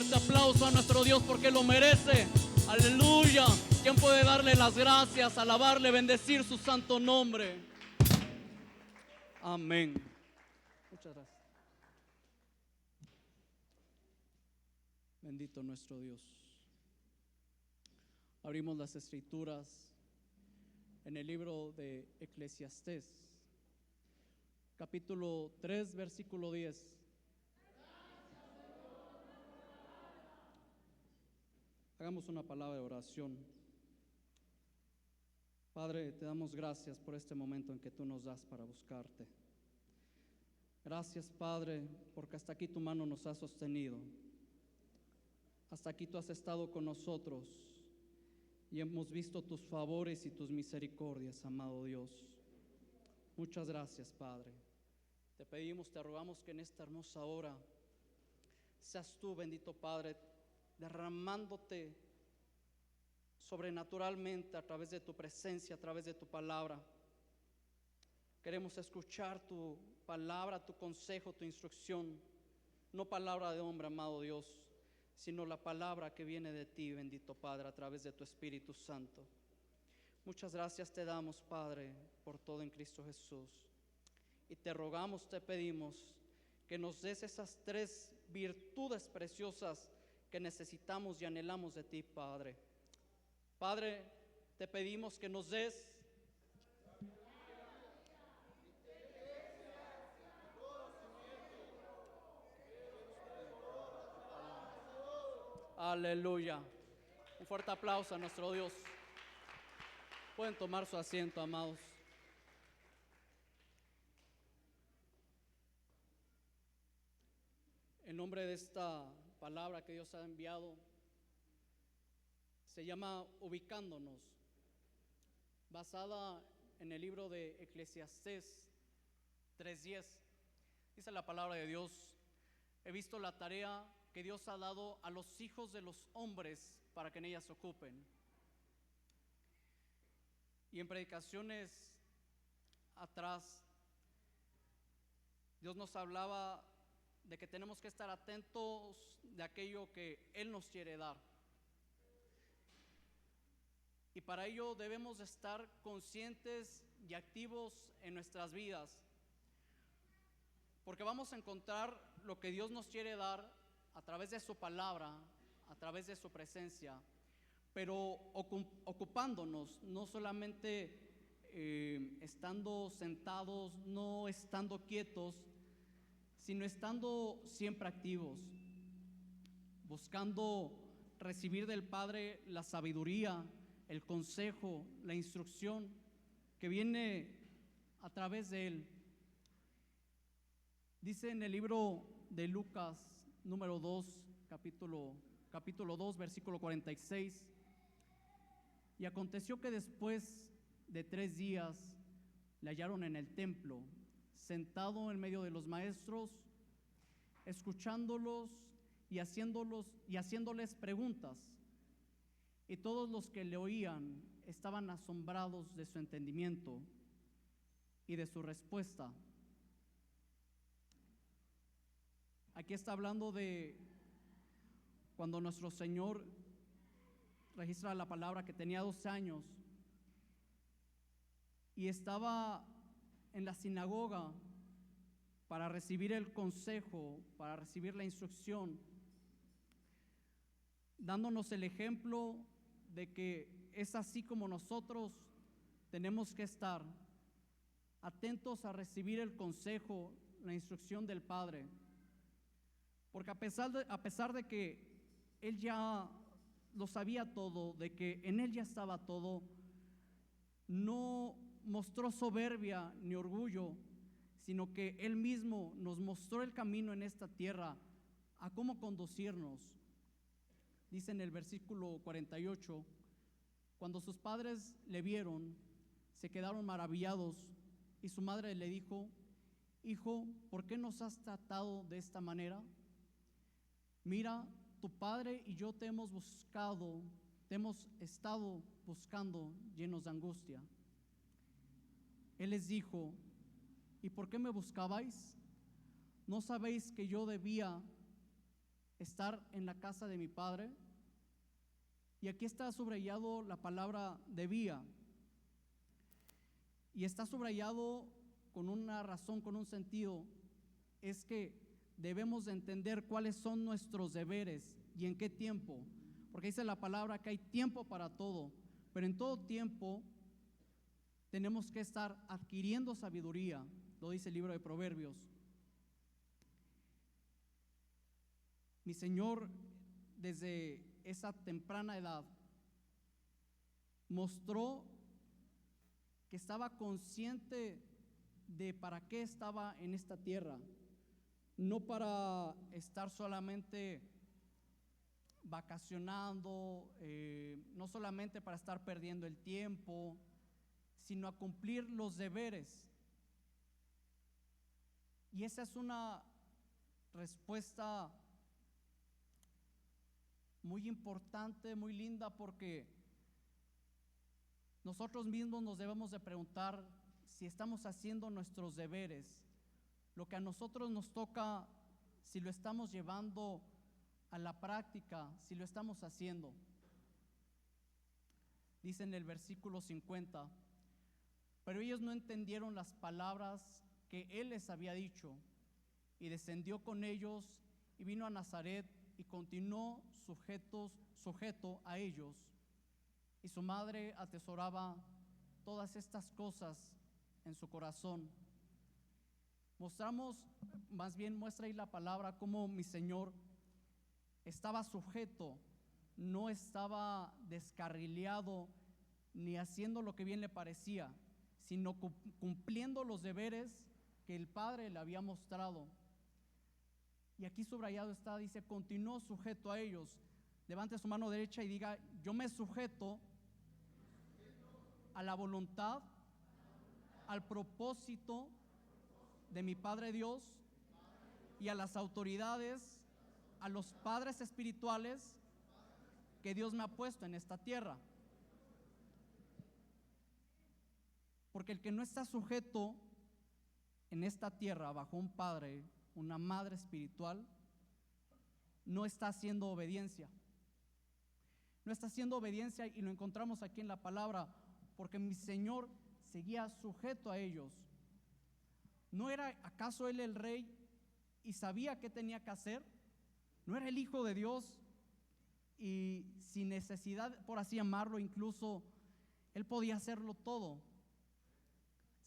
fuerte aplauso a nuestro Dios porque lo merece. Aleluya. ¿Quién puede darle las gracias, alabarle, bendecir su santo nombre? Amén. Muchas gracias. Bendito nuestro Dios. Abrimos las escrituras en el libro de Eclesiastés, capítulo 3, versículo 10. Hagamos una palabra de oración. Padre, te damos gracias por este momento en que tú nos das para buscarte. Gracias, Padre, porque hasta aquí tu mano nos ha sostenido. Hasta aquí tú has estado con nosotros y hemos visto tus favores y tus misericordias, amado Dios. Muchas gracias, Padre. Te pedimos, te rogamos que en esta hermosa hora seas tú, bendito Padre, derramándote sobrenaturalmente a través de tu presencia, a través de tu palabra. Queremos escuchar tu palabra, tu consejo, tu instrucción, no palabra de hombre, amado Dios, sino la palabra que viene de ti, bendito Padre, a través de tu Espíritu Santo. Muchas gracias te damos, Padre, por todo en Cristo Jesús. Y te rogamos, te pedimos que nos des esas tres virtudes preciosas que necesitamos y anhelamos de ti, Padre. Padre, te pedimos que nos des aleluya. Un fuerte aplauso a nuestro Dios. Pueden tomar su asiento, amados. El nombre de esta palabra que Dios ha enviado se llama Ubicándonos, basada en el libro de Eclesiastés 3:10. Dice la palabra de Dios: he visto la tarea que Dios ha dado a los hijos de los hombres para que en ella se ocupen. Y en predicaciones atrás, Dios nos hablaba de que tenemos que estar atentos de aquello que Él nos quiere dar. Y para ello debemos estar conscientes y activos en nuestras vidas, porque vamos a encontrar lo que Dios nos quiere dar a través de su palabra, a través de su presencia, pero ocupándonos, no solamente estando sentados, no estando quietos, sino estando siempre activos, buscando recibir del Padre la sabiduría, el consejo, la instrucción que viene a través de Él. Dice en el libro de Lucas, número 2, capítulo 2, versículo 46: y aconteció que después de 3 días le hallaron en el templo, sentado en medio de los maestros, escuchándolos y haciéndoles preguntas. Y todos los que le oían estaban asombrados de su entendimiento y de su respuesta. Aquí está hablando de cuando nuestro Señor registra la palabra que tenía 12 años y estaba en la sinagoga para recibir el consejo, para recibir la instrucción, dándonos el ejemplo de que es así como nosotros tenemos que estar atentos a recibir el consejo, la instrucción del Padre. Porque a pesar de que Él ya lo sabía todo, de que en Él ya estaba todo, no mostró soberbia ni orgullo, sino que Él mismo nos mostró el camino en esta tierra, a cómo conducirnos. Dice en el versículo 48, cuando sus padres le vieron, se quedaron maravillados, y su madre le dijo: hijo, ¿por qué nos has tratado de esta manera? Mira, tu padre y yo te hemos estado buscando llenos de angustia. Él les dijo: ¿y por qué me buscabais? ¿No sabéis que yo debía estar en la casa de mi padre. Y aquí está subrayado la palabra debía. Y está subrayado con una razón, con un sentido. Es que debemos de entender cuáles son nuestros deberes y en qué tiempo. Porque dice la palabra que hay tiempo para todo, pero en todo tiempo tenemos que estar adquiriendo sabiduría, lo dice el libro de Proverbios. Mi Señor, desde esa temprana edad, mostró que estaba consciente de para qué estaba en esta tierra, no para estar solamente vacacionando, no solamente para estar perdiendo el tiempo, sino a cumplir los deberes. Y esa es una respuesta muy importante, muy linda, porque nosotros mismos nos debemos de preguntar si estamos haciendo nuestros deberes, lo que a nosotros nos toca, si lo estamos llevando a la práctica, si lo estamos haciendo. Dice en el versículo 50, pero ellos no entendieron las palabras que él les había dicho, y descendió con ellos y vino a Nazaret y continuó sujeto a ellos. Y su madre atesoraba todas estas cosas en su corazón. Muestra ahí la palabra cómo mi Señor estaba sujeto, no estaba descarrileado ni haciendo lo que bien le parecía, sino cumpliendo los deberes que el Padre le había mostrado. Y aquí subrayado está, dice, continuó sujeto a ellos. Levante su mano derecha y diga, yo me sujeto a la voluntad, al propósito de mi Padre Dios y a las autoridades, a los padres espirituales que Dios me ha puesto en esta tierra. Porque el que no está sujeto en esta tierra bajo un padre, una madre espiritual, no está haciendo obediencia. No está haciendo obediencia, y lo encontramos aquí en la palabra, porque mi Señor seguía sujeto a ellos. ¿No era acaso Él el rey y sabía qué tenía que hacer? ¿No era el Hijo de Dios y sin necesidad, por así llamarlo, incluso Él podía hacerlo todo?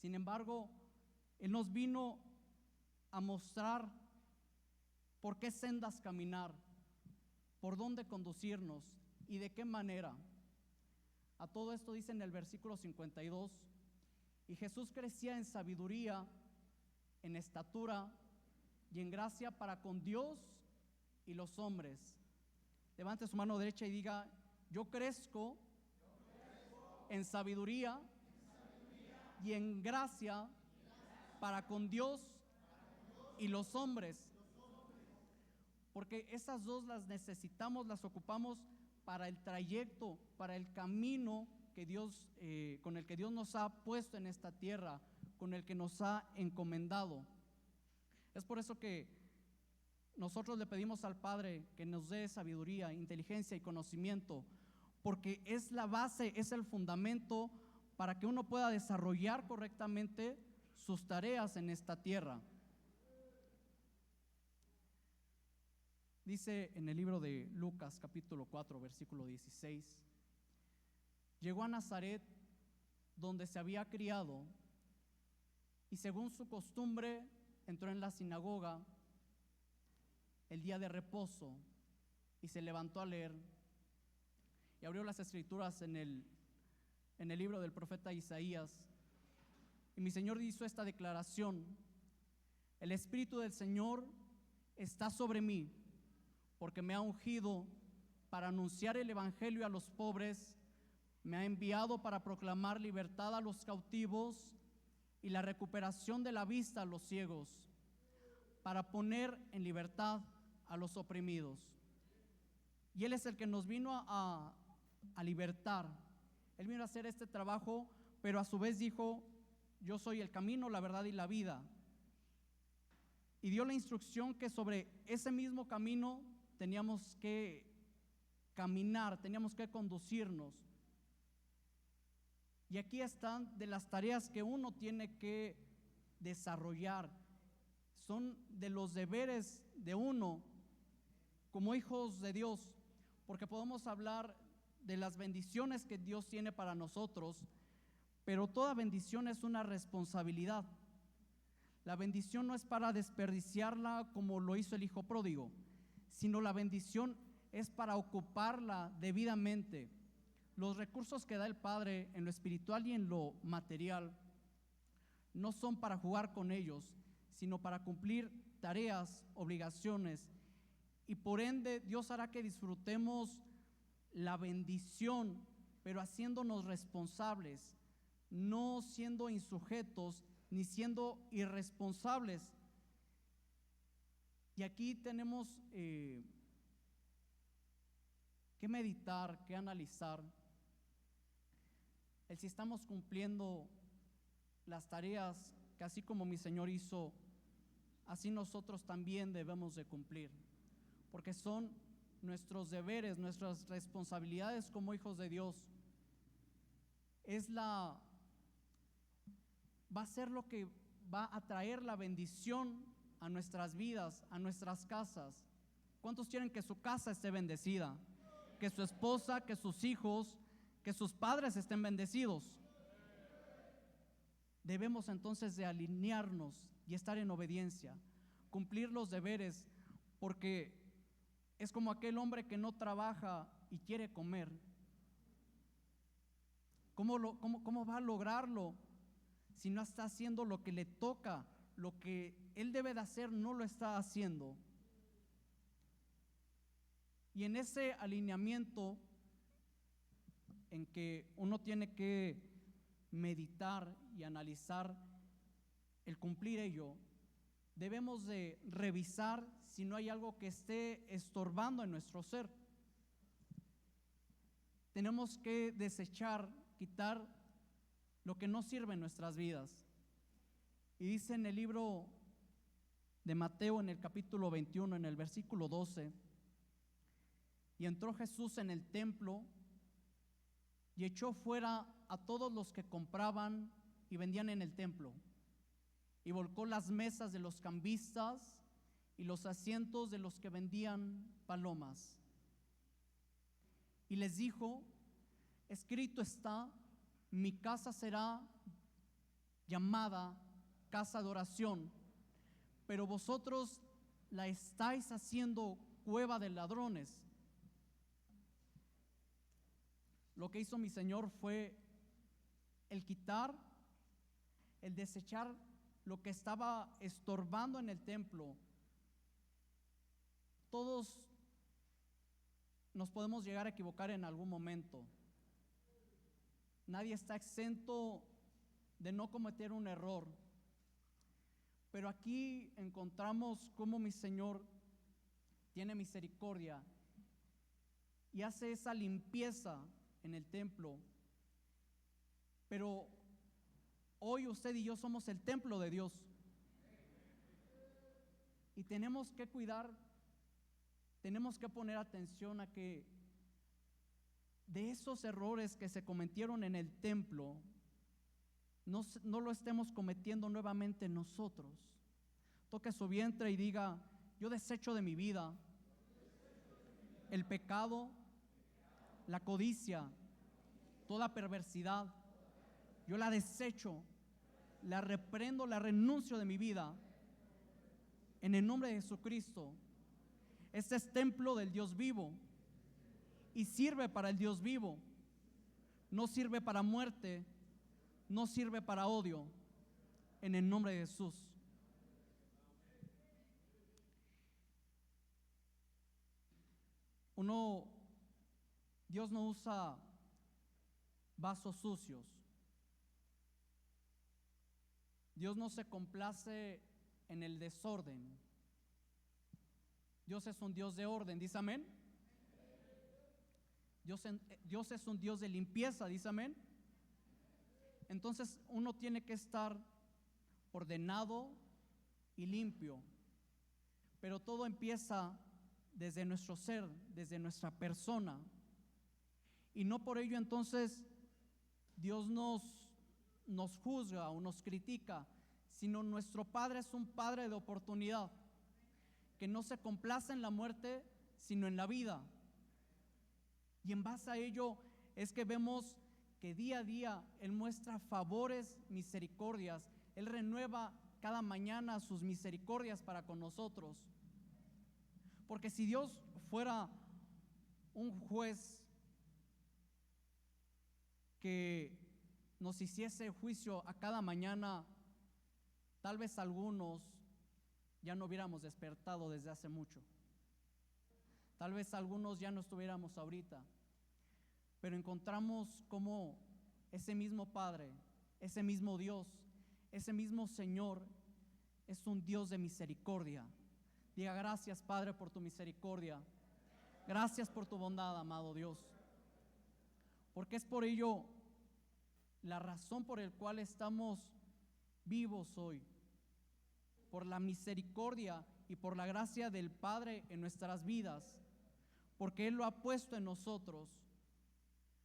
Sin embargo, Él nos vino a mostrar por qué sendas caminar, por dónde conducirnos y de qué manera. A todo esto dice en el versículo 52, y Jesús crecía en sabiduría, en estatura y en gracia para con Dios y los hombres. Levante su mano derecha y diga, yo crezco en sabiduría y en gracia para con Dios y los hombres. Porque esas dos las necesitamos, las ocupamos para el trayecto, para el camino que Dios, con el que Dios nos ha puesto en esta tierra, con el que nos ha encomendado. Es por eso que nosotros le pedimos al Padre que nos dé sabiduría, inteligencia y conocimiento, porque es la base, es el fundamento para que uno pueda desarrollar correctamente sus tareas en esta tierra. Dice en el libro de Lucas capítulo 4 versículo 16, llegó a Nazaret donde se había criado y según su costumbre entró en la sinagoga el día de reposo y se levantó a leer y abrió las escrituras en el libro del profeta Isaías. Y mi Señor hizo esta declaración: el Espíritu del Señor está sobre mí, porque me ha ungido para anunciar el evangelio a los pobres, me ha enviado para proclamar libertad a los cautivos y la recuperación de la vista a los ciegos, para poner en libertad a los oprimidos. Y Él es el que nos vino a libertar. Él vino a hacer este trabajo, pero a su vez dijo: yo soy el camino, la verdad y la vida. Y dio la instrucción que sobre ese mismo camino teníamos que caminar, teníamos que conducirnos. Y aquí están de las tareas que uno tiene que desarrollar. Son de los deberes de uno como hijos de Dios, porque podemos hablar de las bendiciones que Dios tiene para nosotros, pero toda bendición es una responsabilidad. La bendición no es para desperdiciarla como lo hizo el hijo pródigo, sino la bendición es para ocuparla debidamente. Los recursos que da el Padre en lo espiritual y en lo material no son para jugar con ellos, sino para cumplir tareas, obligaciones, y por ende Dios hará que disfrutemos la bendición, pero haciéndonos responsables, no siendo insujetos ni siendo irresponsables. Y aquí tenemos que meditar, que analizar el si estamos cumpliendo las tareas que así como mi Señor hizo, así nosotros también debemos de cumplir, porque son nuestros deberes, nuestras responsabilidades como hijos de Dios. Va a ser lo que va a traer la bendición a nuestras vidas, a nuestras casas. ¿Cuántos quieren que su casa esté bendecida? Que su esposa, que sus hijos, que sus padres estén bendecidos. Debemos entonces de alinearnos y estar en obediencia, cumplir los deberes, porque es como aquel hombre que no trabaja y quiere comer. ¿Cómo va a lograrlo si no está haciendo lo que le toca? Lo que él debe de hacer no lo está haciendo. Y en ese alineamiento en que uno tiene que meditar y analizar el cumplir ello, debemos de revisar si no hay algo que esté estorbando en nuestro ser. Tenemos que desechar, quitar lo que no sirve en nuestras vidas. Y dice en el libro de Mateo, en el capítulo 21, en el versículo 12, y entró Jesús en el templo y echó fuera a todos los que compraban y vendían en el templo, y volcó las mesas de los cambistas y los asientos de los que vendían palomas. Y les dijo: escrito está, mi casa será llamada casa de oración, pero vosotros la estáis haciendo cueva de ladrones. Lo que hizo mi Señor fue el quitar, el desechar lo que estaba estorbando en el templo. Todos nos podemos llegar a equivocar en algún momento. Nadie está exento de no cometer un error. Pero aquí encontramos cómo mi Señor tiene misericordia y hace esa limpieza en el templo. Pero hoy usted y yo somos el templo de Dios. Y tenemos que cuidar, tenemos que poner atención a que de esos errores que se cometieron en el templo, no lo estemos cometiendo nuevamente nosotros. Toque su vientre y diga: yo desecho de mi vida el pecado, la codicia, toda perversidad. Yo la desecho, la reprendo, la renuncio de mi vida en el nombre de Jesucristo. Este es templo del Dios vivo y sirve para el Dios vivo. No sirve para muerte, no sirve para odio, en el nombre de Jesús. Dios no usa vasos sucios. Dios no se complace en el desorden. Dios es un Dios de orden, ¿dice amén? Dios es un Dios de limpieza, ¿dice amén? Entonces uno tiene que estar ordenado y limpio, pero todo empieza desde nuestro ser, desde nuestra persona. Y no por ello entonces Dios nos juzga o nos critica, sino nuestro Padre es un Padre de oportunidad, que no se complace en la muerte, sino en la vida. Y en base a ello es que vemos que día a día Él muestra favores, misericordias. Él renueva cada mañana sus misericordias para con nosotros. Porque si Dios fuera un juez que nos hiciese juicio a cada mañana, tal vez algunos ya no hubiéramos despertado desde hace mucho. Tal vez algunos ya no estuviéramos ahorita. Pero encontramos cómo ese mismo Padre, ese mismo Dios, ese mismo Señor es un Dios de misericordia. Diga: gracias, Padre, por tu misericordia. Gracias por tu bondad, amado Dios. Porque es por ello la razón por la cual estamos vivos hoy. Por la misericordia y por la gracia del Padre en nuestras vidas. Porque Él lo ha puesto en nosotros.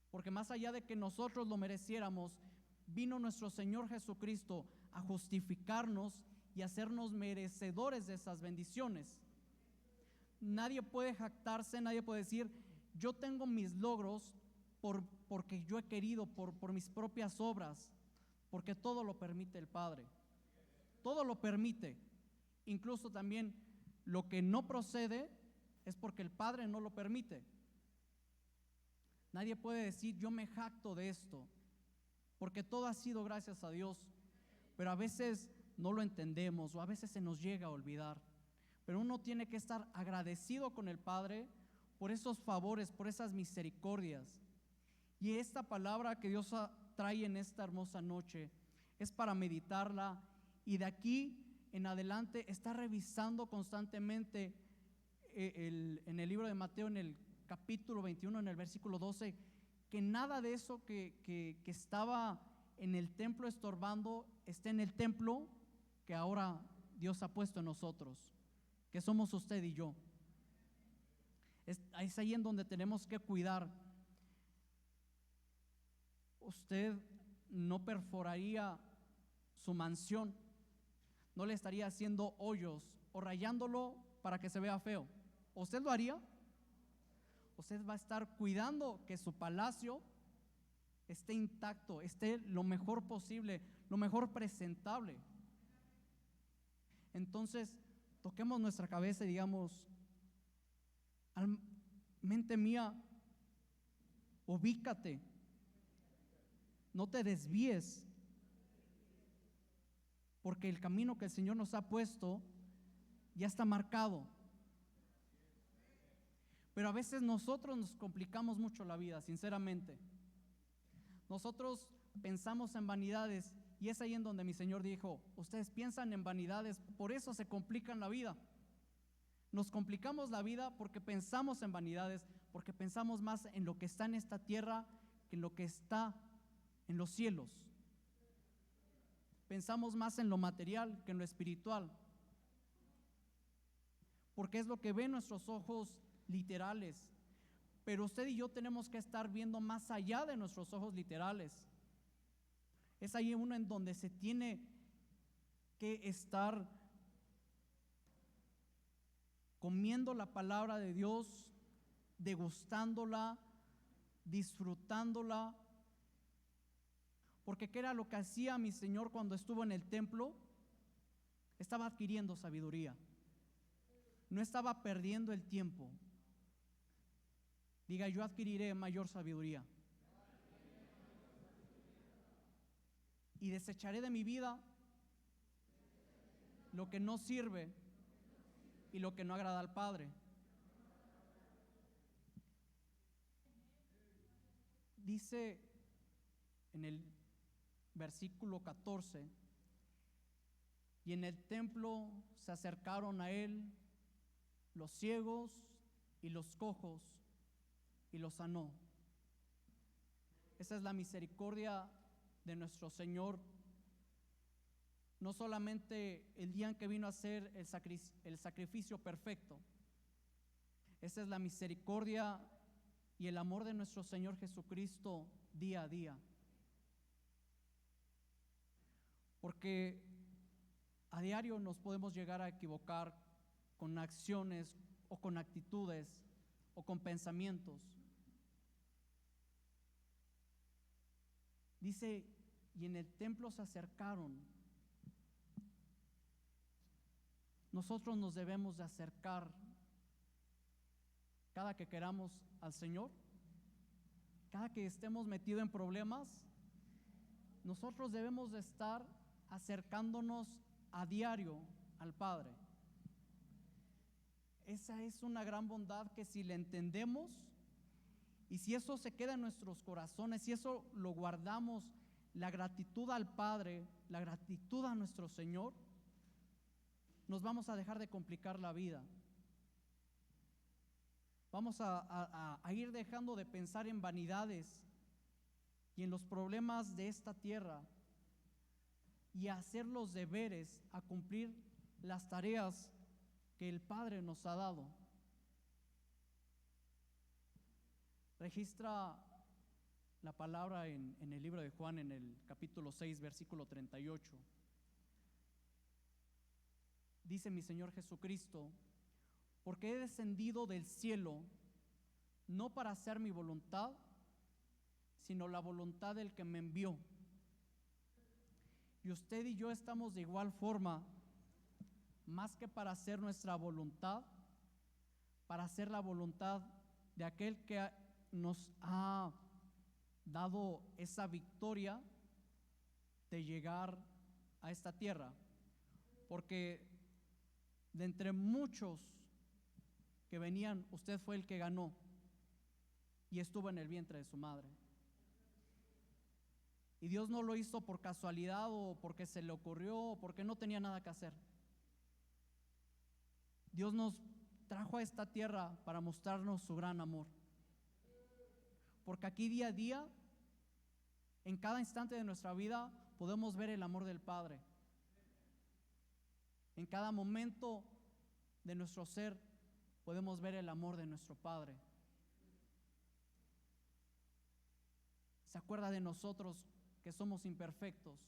Porque más allá de que nosotros lo mereciéramos, vino nuestro Señor Jesucristo a justificarnos y hacernos merecedores de esas bendiciones. Nadie puede jactarse, nadie puede decir: yo tengo mis logros porque yo he querido, por mis propias obras, porque todo lo permite el Padre. Todo lo permite. Incluso también lo que no procede es porque el Padre no lo permite. Nadie puede decir: yo me jacto de esto, porque todo ha sido gracias a Dios. Pero a veces no lo entendemos o a veces se nos llega a olvidar. Pero uno tiene que estar agradecido con el Padre por esos favores, por esas misericordias. Y esta palabra que Dios trae en esta hermosa noche es para meditarla y de aquí en adelante estar revisando constantemente en el libro de Mateo, en el capítulo 21, en el versículo 12, que nada de eso que estaba en el templo estorbando esté en el templo que ahora Dios ha puesto en nosotros, que somos usted y yo. Es ahí en donde tenemos que cuidar. Usted no perforaría su mansión, no le estaría haciendo hoyos o rayándolo para que se vea feo. ¿Usted lo haría? Usted va a estar cuidando que su palacio esté intacto, esté lo mejor posible, lo mejor presentable. Entonces, toquemos nuestra cabeza y digamos: mente mía, ubícate, no te desvíes, porque el camino que el Señor nos ha puesto ya está marcado. Pero a veces nosotros nos complicamos mucho la vida, sinceramente. Nosotros pensamos en vanidades y es ahí en donde mi Señor dijo: ustedes piensan en vanidades, por eso se complican la vida. Nos complicamos la vida porque pensamos en vanidades, porque pensamos más en lo que está en esta tierra que en lo que está en los cielos. Pensamos más en lo material que en lo espiritual, porque es lo que ven nuestros ojos literales. Pero usted y yo tenemos que estar viendo más allá de nuestros ojos literales. Es ahí uno en donde se tiene que estar comiendo la palabra de Dios, degustándola, disfrutándola. Porque ¿qué era lo que hacía mi Señor cuando estuvo en el templo? Estaba adquiriendo sabiduría. No estaba perdiendo el tiempo. Diga: yo adquiriré mayor sabiduría. Y desecharé de mi vida lo que no sirve y lo que no agrada al Padre. Dice en el versículo 14: y en el templo se acercaron a él los ciegos y los cojos y los sanó. Esa es la misericordia de nuestro Señor. No solamente el día en que vino a hacer el sacrificio perfecto, Esa es la misericordia y el amor de nuestro Señor Jesucristo día a día. Porque a diario nos podemos llegar a equivocar con acciones o con actitudes o con pensamientos. Dice, y en el templo se acercaron. Nosotros nos debemos de acercar cada que queramos al Señor, cada que estemos metidos en problemas. Nosotros debemos de estar acercándonos a diario al Padre. Esa es una gran bondad que si la entendemos y si eso se queda en nuestros corazones, si eso lo guardamos, la gratitud al Padre, la gratitud a nuestro Señor, nos vamos a dejar de complicar la vida. Vamos a ir dejando de pensar en vanidades y en los problemas de esta tierra y a hacer los deberes, a cumplir las tareas que el Padre nos ha dado. Registra la palabra en el libro de Juan, en el capítulo 6, versículo 38. Dice mi Señor Jesucristo: porque he descendido del cielo no para hacer mi voluntad, sino la voluntad del que me envió. Y usted y yo estamos de igual forma, más que para hacer nuestra voluntad, para hacer la voluntad de aquel que nos ha dado esa victoria de llegar a esta tierra. Porque de entre muchos que venían, usted fue el que ganó y estuvo en el vientre de su madre. Y Dios no lo hizo por casualidad o porque se le ocurrió o porque no tenía nada que hacer. Dios nos trajo a esta tierra para mostrarnos su gran amor. Porque aquí día a día, en cada instante de nuestra vida, podemos ver el amor del Padre. En cada momento de nuestro ser podemos ver el amor de nuestro Padre. Se acuerda de nosotros que somos imperfectos.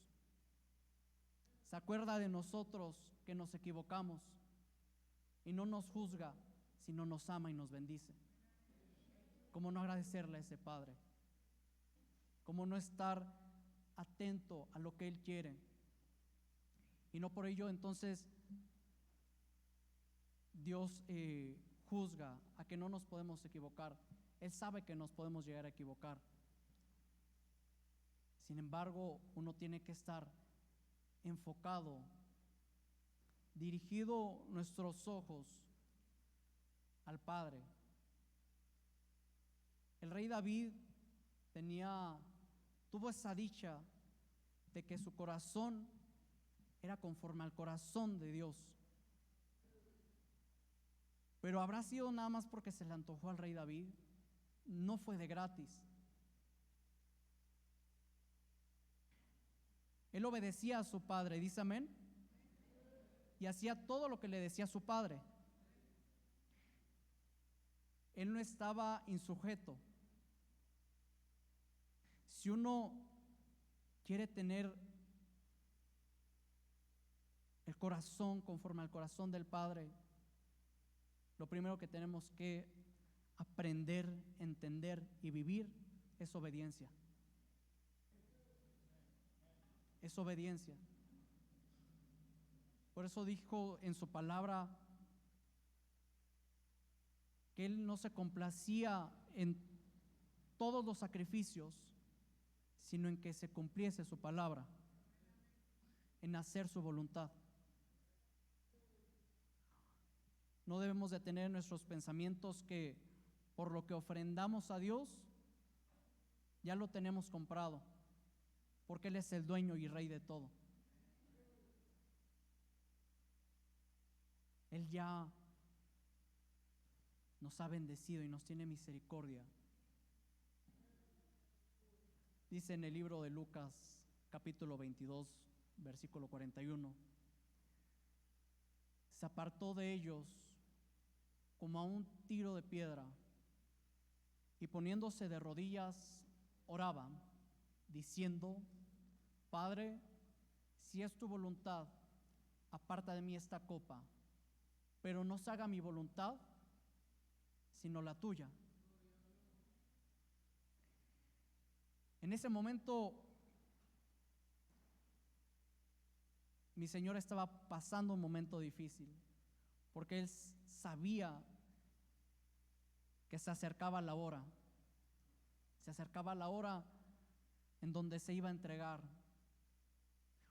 Se acuerda de nosotros que nos equivocamos y no nos juzga, sino nos ama y nos bendice. ¿Cómo no agradecerle a ese Padre? ¿Cómo no estar atento a lo que Él quiere? Y no por ello entonces Dios juzga a que no nos podemos equivocar. Él sabe que nos podemos llegar a equivocar. Sin embargo, uno tiene que estar enfocado, dirigido nuestros ojos al Padre. El rey David tuvo esa dicha de que su corazón era conforme al corazón de Dios. Pero ¿habrá sido nada más porque se le antojó al rey David? No fue de gratis. Él obedecía a su padre, dice amén, y hacía todo lo que le decía su padre. Él no estaba insujeto. Si uno quiere tener el corazón conforme al corazón del Padre, lo primero que tenemos que aprender, entender y vivir es obediencia. Es obediencia. Por eso dijo en su palabra que Él no se complacía en todos los sacrificios, sino en que se cumpliese su palabra, en hacer su voluntad. No debemos de tener en nuestros pensamientos que por lo que ofrendamos a Dios, ya lo tenemos comprado, porque Él es el dueño y rey de todo. Él ya nos ha bendecido y nos tiene misericordia. Dice en el libro de Lucas, capítulo 22, versículo 41, se apartó de ellos como a un tiro de piedra, y poniéndose de rodillas oraba, diciendo: Padre, si es tu voluntad, aparta de mí esta copa, pero no se haga mi voluntad, sino la tuya. En ese momento, mi Señor estaba pasando un momento difícil, porque Él sabía que se acercaba la hora, en donde se iba a entregar,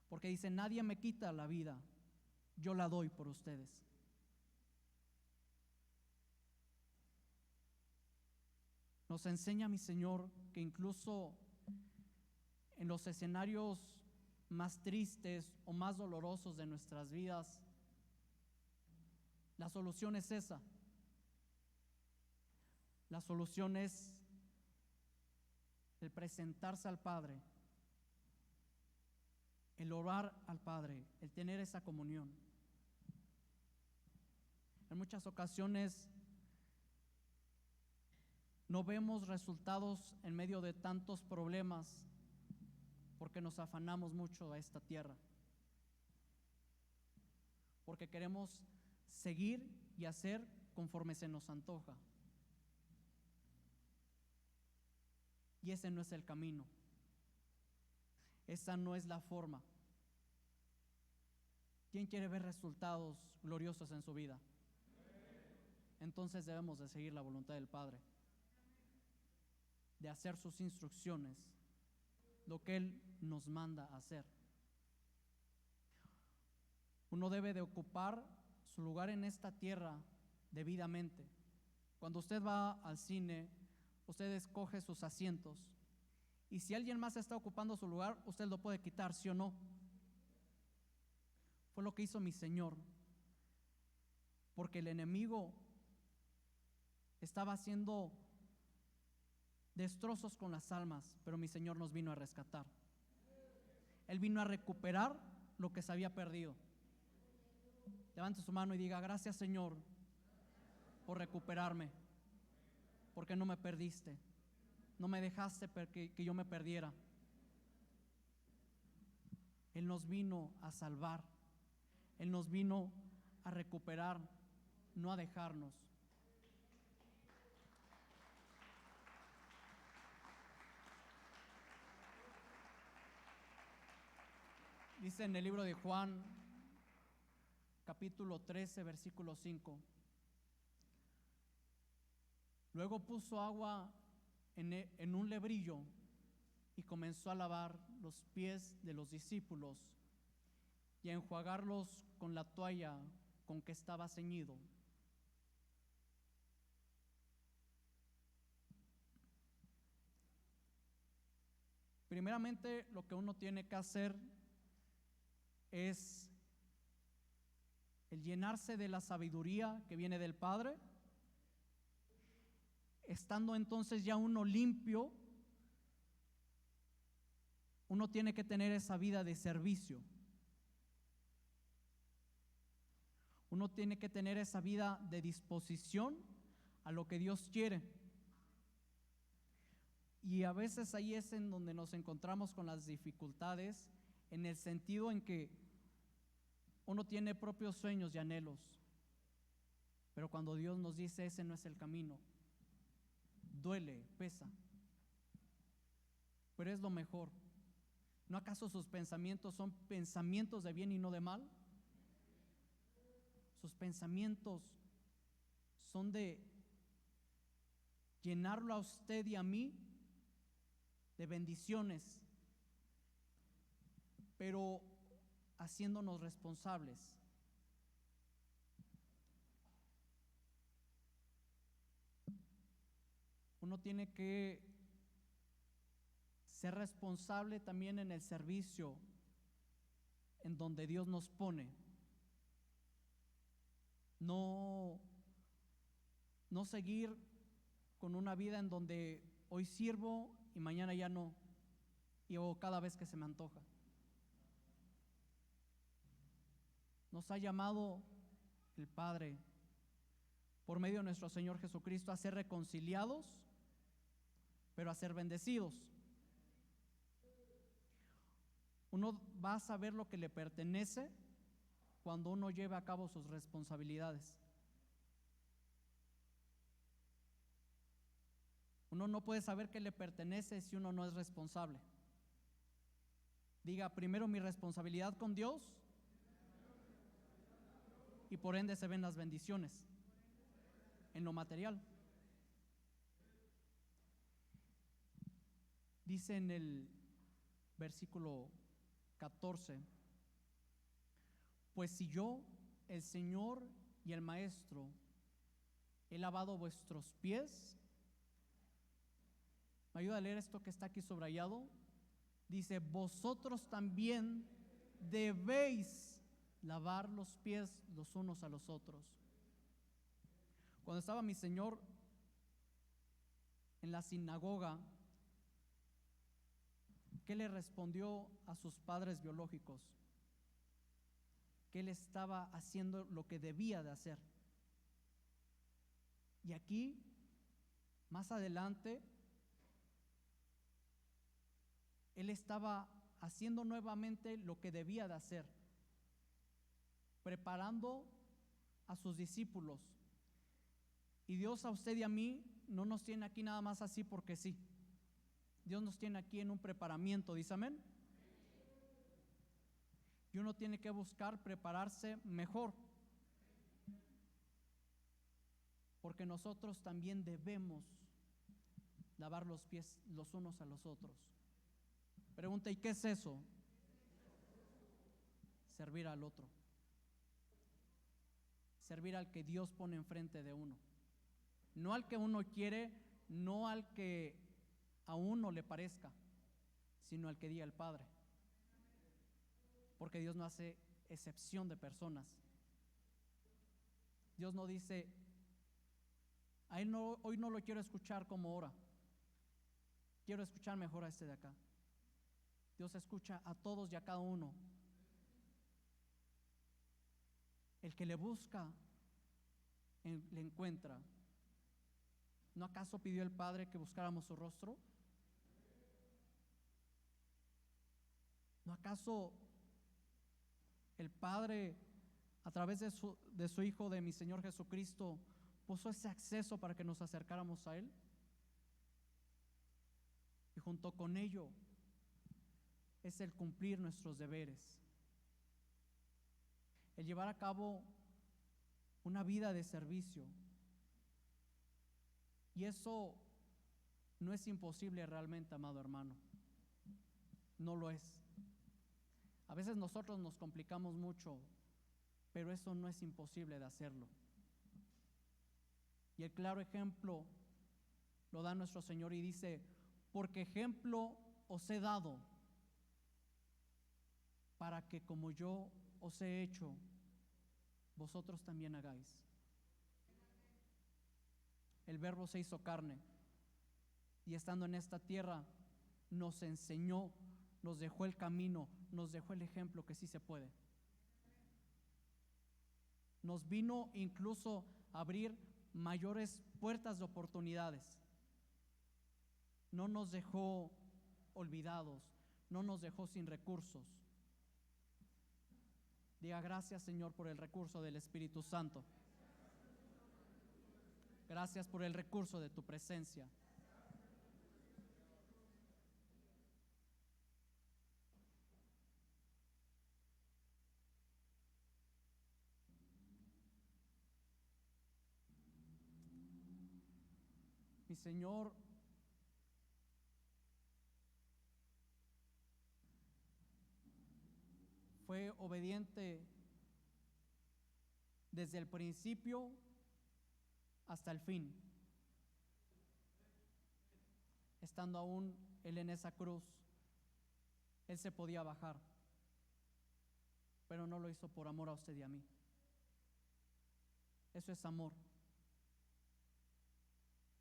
porque dice: nadie me quita la vida, yo la doy por ustedes. Nos enseña mi Señor que incluso en los escenarios más tristes o más dolorosos de nuestras vidas, la solución es esa. La solución es el presentarse al Padre, el orar al Padre, el tener esa comunión. En muchas ocasiones no vemos resultados en medio de tantos problemas porque nos afanamos mucho a esta tierra, porque queremos seguir y hacer conforme se nos antoja. Y ese no es el camino. Esa no es la forma. ¿Quién quiere ver resultados gloriosos en su vida? Entonces debemos de seguir la voluntad del Padre, de hacer sus instrucciones, lo que Él nos manda a hacer. Uno debe de ocupar su lugar en esta tierra debidamente. Cuando usted va al cine, usted escoge sus asientos, y si alguien más está ocupando su lugar, usted lo puede quitar, ¿sí o no? Fue lo que hizo mi Señor, porque el enemigo estaba haciendo destrozos con las almas, pero mi Señor nos vino a rescatar. Él vino a recuperar lo que se había perdido. Levante su mano y diga: gracias, Señor, por recuperarme, porque no me perdiste, no me dejaste que yo me perdiera. Él nos vino a salvar, Él nos vino a recuperar, no a dejarnos. Dice en el libro de Juan, capítulo 13, versículo 5: luego puso agua en un lebrillo y comenzó a lavar los pies de los discípulos y a enjuagarlos con la toalla con que estaba ceñido. Primeramente, lo que uno tiene que hacer es el llenarse de la sabiduría que viene del Padre. Estando entonces ya uno limpio, uno tiene que tener esa vida de servicio. Uno tiene que tener esa vida de disposición a lo que Dios quiere. Y a veces ahí es en donde nos encontramos con las dificultades, en el sentido en que uno tiene propios sueños y anhelos, pero cuando Dios nos dice ese no es el camino, duele, pesa, pero es lo mejor. ¿No acaso sus pensamientos son pensamientos de bien y no de mal? Sus pensamientos son de llenarlo a usted y a mí de bendiciones, pero haciéndonos responsables. Uno tiene que ser responsable también en el servicio en donde Dios nos pone. No seguir con una vida en donde hoy sirvo y mañana ya no, y hago cada vez que se me antoja. Nos ha llamado el Padre por medio de nuestro Señor Jesucristo, a ser reconciliados, pero a ser bendecidos. Uno va a saber lo que le pertenece cuando uno lleve a cabo sus responsabilidades. Uno no puede saber qué le pertenece si uno no es responsable. Diga, primero mi responsabilidad con Dios, y por ende se ven las bendiciones en lo material. Dice en el versículo 14: pues si yo, el Señor y el Maestro, he lavado vuestros pies. ¿Me ayuda a leer esto que está aquí subrayado? Dice, vosotros también debéis lavar los pies los unos a los otros. Cuando estaba mi Señor en la sinagoga, ¿qué le respondió a sus padres biológicos? Que él estaba haciendo lo que debía de hacer. Y aquí, más adelante, él estaba haciendo nuevamente lo que debía de hacer, preparando a sus discípulos. Y Dios a usted y a mí no nos tiene aquí nada más así porque sí. Dios nos tiene aquí en un preparamiento, ¿dice amén? Y uno tiene que buscar prepararse mejor, porque nosotros también debemos lavar los pies los unos a los otros. Pregunta, ¿y qué es eso? Servir al otro. Servir al que Dios pone enfrente de uno. No al que uno quiere, no al que a uno le parezca, sino al que diga el Padre. Porque Dios no hace excepción de personas. Dios no dice, a él no, hoy no lo quiero escuchar como ora, quiero escuchar mejor a este de acá. Dios escucha a todos y a cada uno. El que le busca, le encuentra. ¿No acaso pidió el Padre que buscáramos su rostro? ¿No acaso el Padre, a través de su Hijo, de mi Señor Jesucristo, puso ese acceso para que nos acercáramos a Él? Y junto con ello es el cumplir nuestros deberes, el llevar a cabo una vida de servicio. Y eso no es imposible realmente, amado hermano. No lo es. A veces nosotros nos complicamos mucho, pero eso no es imposible de hacerlo. Y el claro ejemplo lo da nuestro Señor y dice, porque ejemplo os he dado, para que como yo os he hecho, vosotros también hagáis. El Verbo se hizo carne y estando en esta tierra nos enseñó, nos dejó el camino, nos dejó el ejemplo que sí se puede. Nos vino incluso a abrir mayores puertas de oportunidades. No nos dejó olvidados, no nos dejó sin recursos. Diga gracias, Señor, por el recurso del Espíritu Santo. Gracias por el recurso de tu presencia. Mi Señor, fue obediente desde el principio hasta el fin, estando aún Él en esa cruz. Él se podía bajar, pero no lo hizo por amor a usted y a mí. Eso es amor.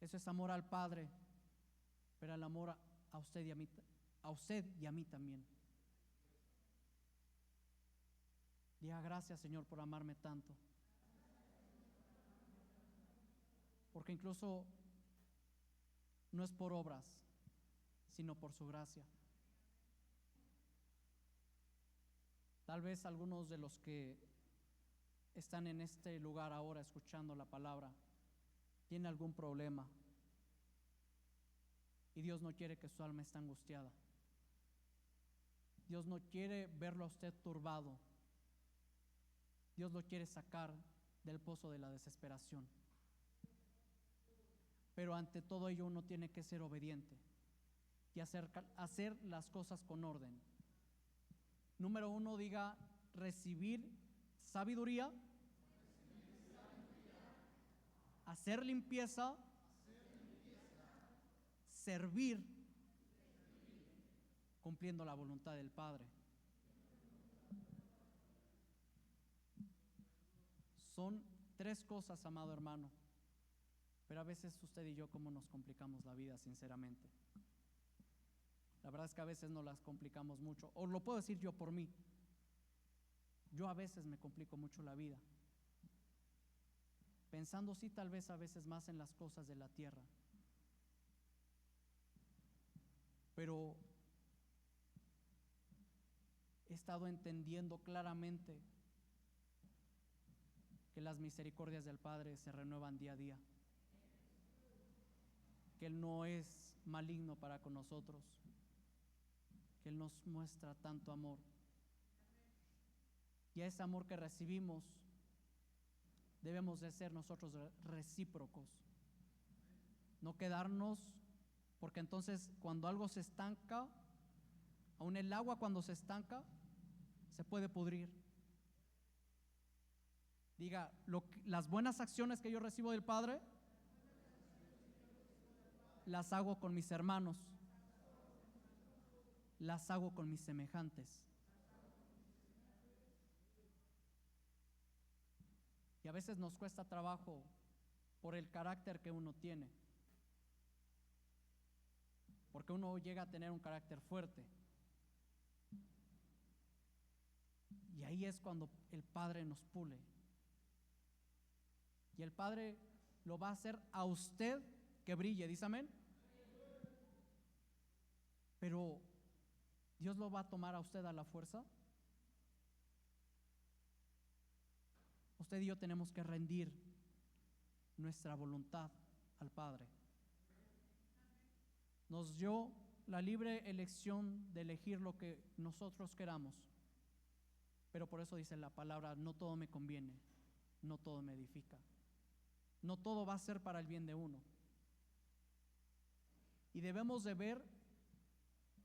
Eso es amor al Padre, pero el amor a usted y a mí también. Diga gracias, Señor, por amarme tanto. porque incluso no es por obras, sino por su gracia. Tal vez algunos de los que están en este lugar ahora escuchando la palabra tienen algún problema y Dios no quiere que su alma esté angustiada. Dios no quiere verlo a usted turbado. Dios lo quiere sacar del pozo de la desesperación. Pero ante todo ello uno tiene que ser obediente y hacer las cosas con orden. Número 1, diga recibir sabiduría, hacer limpieza, servir, cumpliendo la voluntad del Padre. Son 3 cosas, amado hermano, pero a veces usted y yo cómo nos complicamos la vida, sinceramente. La verdad es que a veces nos las complicamos mucho, o lo puedo decir yo por mí. Yo a veces me complico mucho la vida, pensando sí tal vez a veces más en las cosas de la tierra. Pero he estado entendiendo claramente que las misericordias del Padre se renuevan día a día, que Él no es maligno para con nosotros, que Él nos muestra tanto amor. Y a ese amor que recibimos debemos de ser nosotros recíprocos, no quedarnos, porque entonces cuando algo se estanca, aún el agua cuando se estanca, se puede pudrir. Diga, las buenas acciones que yo recibo del Padre, las hago con mis hermanos, las hago con mis semejantes. Y a veces nos cuesta trabajo por el carácter que uno tiene, porque uno llega a tener un carácter fuerte. Y ahí es cuando el Padre nos pule. Y el Padre lo va a hacer a usted que brille, ¿dice amén? Pero ¿Dios lo va a tomar a usted a la fuerza? Usted y yo tenemos que rendir nuestra voluntad al Padre. Nos dio la libre elección de elegir lo que nosotros queramos. Pero por eso dice la palabra, no todo me conviene, no todo me edifica. No todo va a ser para el bien de uno. Y debemos de ver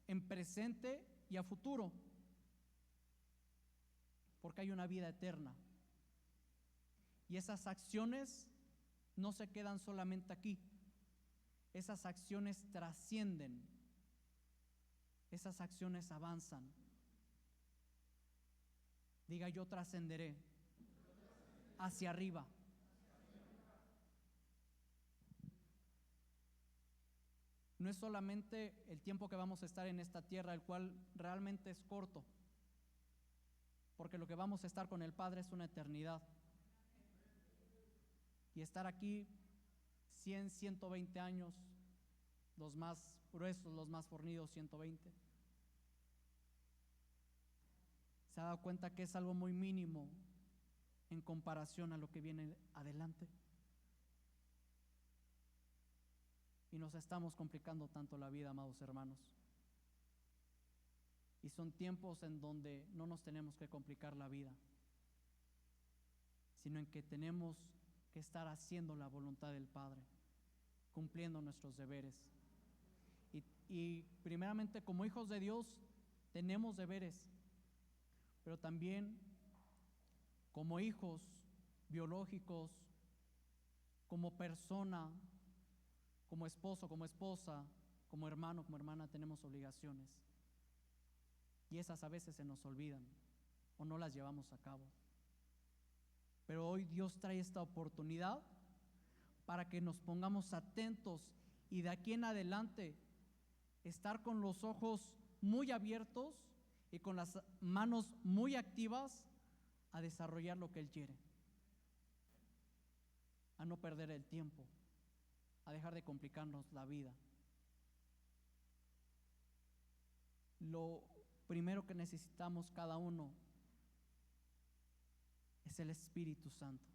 en presente y a futuro, porque hay una vida eterna. Y esas acciones no se quedan solamente aquí. Esas acciones trascienden. Esas acciones avanzan. Diga, yo trascenderé hacia arriba. No es solamente el tiempo que vamos a estar en esta tierra, el cual realmente es corto, porque lo que vamos a estar con el Padre es una eternidad. Y estar aquí 100, 120 años, los más gruesos, los más fornidos, 120. ¿Se ha dado cuenta que es algo muy mínimo en comparación a lo que viene adelante? Y nos estamos complicando tanto la vida, amados hermanos. Y son tiempos en donde no nos tenemos que complicar la vida, sino en que tenemos que estar haciendo la voluntad del Padre, cumpliendo nuestros deberes. Y primeramente, como hijos de Dios, tenemos deberes, pero también como hijos biológicos, como persona, como esposo, como esposa, como hermano, como hermana, tenemos obligaciones. Y esas a veces se nos olvidan o no las llevamos a cabo. Pero hoy Dios trae esta oportunidad para que nos pongamos atentos y de aquí en adelante estar con los ojos muy abiertos y con las manos muy activas a desarrollar lo que Él quiere, a no perder el tiempo, a dejar de complicarnos la vida. Lo primero que necesitamos cada uno es el Espíritu Santo,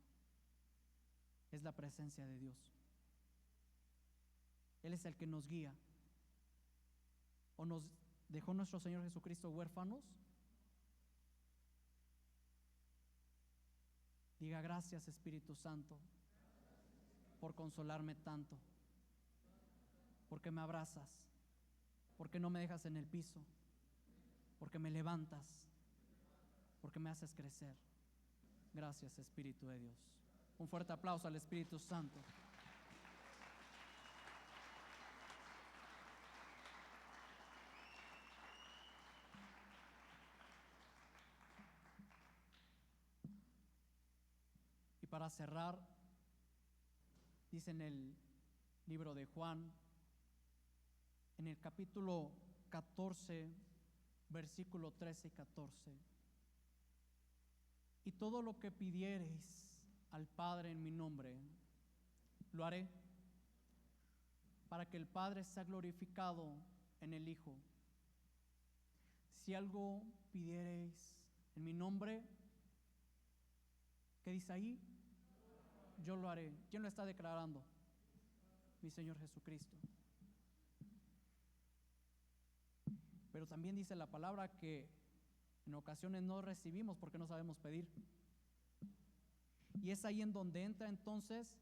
es la presencia de Dios. Él es el que nos guía. ¿O nos dejó nuestro Señor Jesucristo huérfanos? Diga: gracias, Espíritu Santo, por consolarme tanto, porque me abrazas, porque no me dejas en el piso, porque me levantas, porque me haces crecer. Gracias, Espíritu de Dios. Un fuerte aplauso al Espíritu Santo. Y para cerrar, dice en el libro de Juan, en el capítulo 14, versículo 13 y 14: y todo lo que pidiereis al Padre en mi nombre, lo haré, para que el Padre sea glorificado en el Hijo. Si algo pidiereis en mi nombre, ¿qué dice ahí? Yo lo haré. ¿Quién lo está declarando? Mi Señor Jesucristo. Pero también dice la palabra que en ocasiones no recibimos porque no sabemos pedir. Y es ahí en donde entra entonces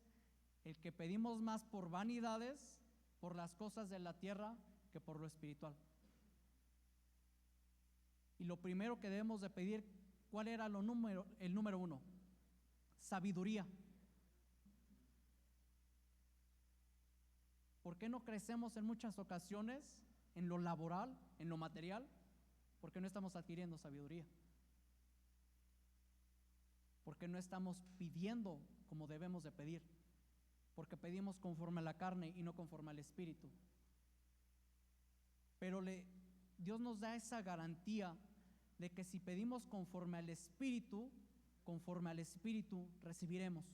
el que pedimos más por vanidades, por las cosas de la tierra, que por lo espiritual. Y lo primero que debemos de pedir, ¿cuál era el número uno? Sabiduría. ¿Por qué no crecemos en muchas ocasiones en lo laboral, en lo material? Porque no estamos adquiriendo sabiduría. Porque no estamos pidiendo como debemos de pedir. Porque pedimos conforme a la carne y no conforme al Espíritu. Pero Dios nos da esa garantía de que si pedimos conforme al Espíritu recibiremos.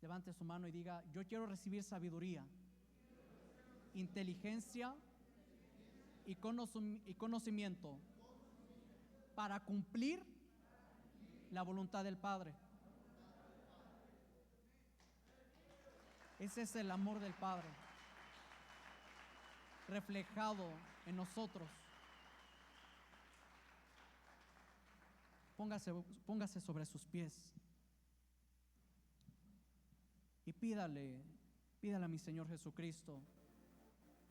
Levante su mano y diga: yo quiero recibir sabiduría, inteligencia y conocimiento para cumplir la voluntad del Padre. Ese es el amor del Padre reflejado en nosotros. Póngase sobre sus pies y pídale a mi Señor Jesucristo,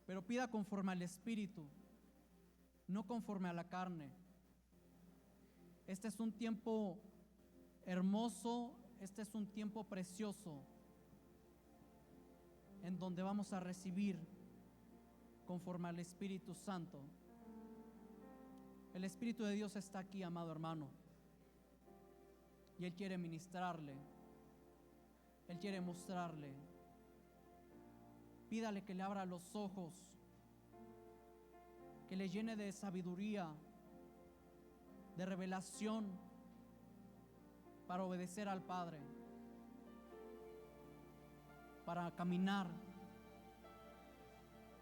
pero pida conforme al Espíritu, no conforme a la carne. Este es un tiempo hermoso, este es un tiempo precioso, en donde vamos a recibir conforme al Espíritu Santo. El Espíritu de Dios está aquí, amado hermano, y Él quiere ministrarle, Él quiere mostrarle. Pídale que le abra los ojos, que le llene de sabiduría, de revelación para obedecer al Padre, para caminar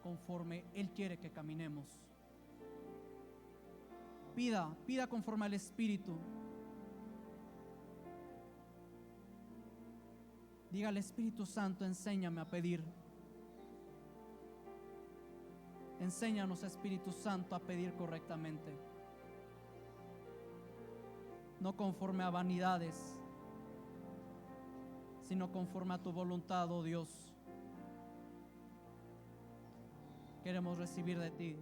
conforme Él quiere que caminemos. Pida conforme al Espíritu. Diga al Espíritu Santo: enséñame a pedir. Enséñanos, Espíritu Santo, a pedir correctamente, no conforme a vanidades, sino conforme a tu voluntad, oh Dios. Queremos recibir de ti.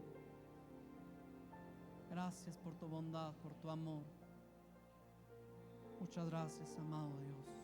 Gracias por tu bondad, por tu amor. Muchas gracias, amado Dios.